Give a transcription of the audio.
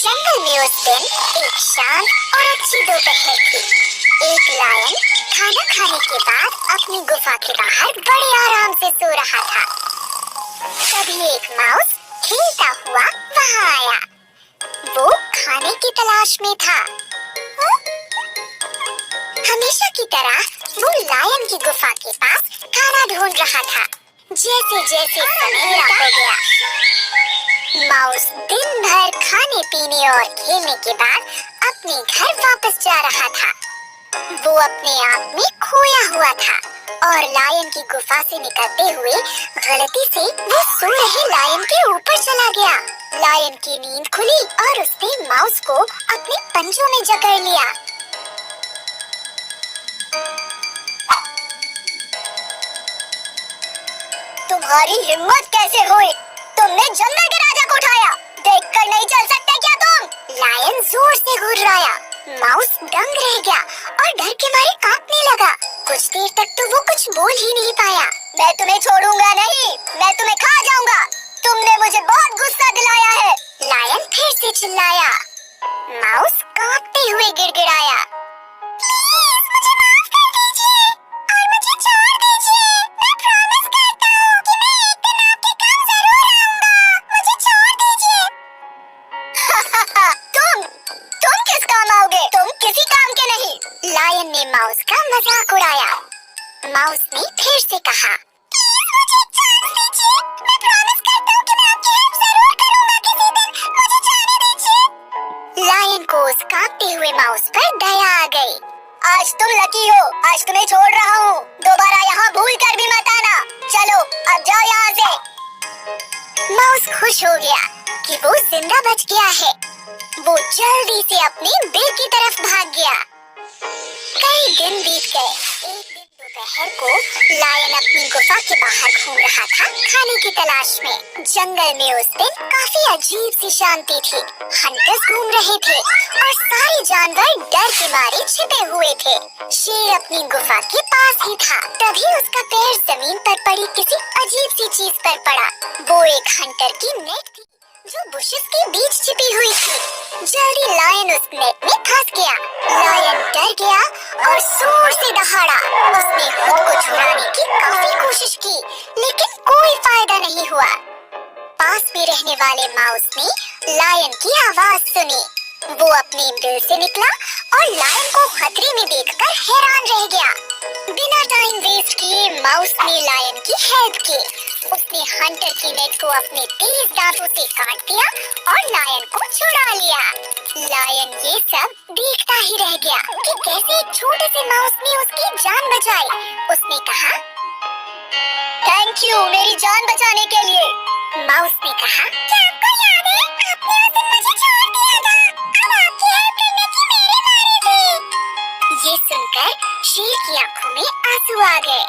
जंगल में उस दिन एक शांत और अच्छी दोपहर थी। एक लायन खाना खाने के बाद अपनी गुफा के बाहर बड़े आराम से सो रहा था। तभी एक माउस खेलता हुआ वहां आया। वो खाने की तलाश में था। हमेशा की तरह वो लायन की गुफा के पास खाना ढूंढ रहा था। जैसे जैसे सवेरा हो गया, माउस दिन भर खाने पीने और खेलने के बाद अपने घर वापस जा रहा था। वो अपने आप में खोया हुआ था और लायन की गुफा से निकलते हुए गलती से वो सो रहे लायन के ऊपर चला गया। लायन की नींद खुली और उसने माउस को अपने पंजों में जकड़ लिया। तुम्हारी हिम्मत कैसे हुई? तुमने जंगल के राजा को उठाया, देखकर नहीं चल सकते क्या तुम? लायन जोर से घुर्राया। माउस दंग रह गया और डर के मारे कांपने लगा। कुछ देर तक तो वो कुछ बोल ही नहीं पाया। मैं तुम्हें छोड़ूंगा नहीं, मैं तुम्हें खा जाऊंगा। तुमने मुझे बहुत गुस्सा दिलाया है। लायन फिर से चिल्लाया। माउस कांपते हुए गिड़गिड़ाया। प्लीज मुझे माफ कर दीजिए और मुझे छोड़ दीजिए। मैं प्रॉमिस करता हूँ कि मैं एक दिन आपके काम जरूर आऊंगा। मुझे छोड़ दीजिए। तुम किस काम आओगे? तुम किसी काम के नहीं। लायन ने माउस का मजाक उड़ाया। माउस ने फिर से कहा, प्लीज मुझे एक चांस दीजिए। मैं प्रॉमिस करता हूँ कि मैं आपकी हेल्प जरूर करूंगा किसी दिन। मुझे जाने दीजिए। लायन को उस कांपते हुए माउस पर दया आ गई। आज तुम लकी हो, आज तुम्हें छोड़ रहा हूँ। दोबारा यहाँ भूल कर भी मत आना। चलो अब जाओ यहाँ से। माउस खुश हो गया कि वो जिंदा बच गया है। वो जल्दी से अपने बिल की तरफ भाग गया। कई दिन बीत गए। एक दिन दोपहर को लायन अपनी गुफा के बाहर घूम रहा था खाने की तलाश में। जंगल में उस दिन काफी अजीब सी शांति थी। हंटर्स घूम रहे थे और सारे जानवर डर के मारे छिपे हुए थे। शेर अपनी गुफा के पास ही था। तभी उसका पैर जमीन पर पड़ी किसी अजीब सी चीज पर पड़ा। वो एक हंटर की नेट थी जो बुशेस के बीच छिपी हुई थी। जल्दी लायन उस नेट में फंस गया। लायन डर गया और जोर से दहाड़ा। उसने खुद को छुड़ाने की काफी कोशिश की, लेकिन कोई फायदा नहीं हुआ। पास में रहने वाले माउस ने लायन की आवाज सुनी। वो अपने बिल से निकला और लायन को खतरे में देखकर हैरान रह गया। बिना टाइम वेस्ट किए माउस ने लायन की हेल्प की। उसने हंटर की नेट को अपने तेज दांतों से काट दिया और लायन को छुड़ा लिया। लायन ये सब देखता ही रह गया कि कैसे एक छोटे से माउस ने उसकी जान बचाई। उसने कहा, थैंक यू मेरी जान बचाने के लिए। माउस ने कहा, क्या आपको याद है आपने उस दिन मुझे छोड़ दिया था? अब आपकी हेल्प करने की मेरी बारी थी। ये सुनकर शेर की आंखों में आंसू आ गए।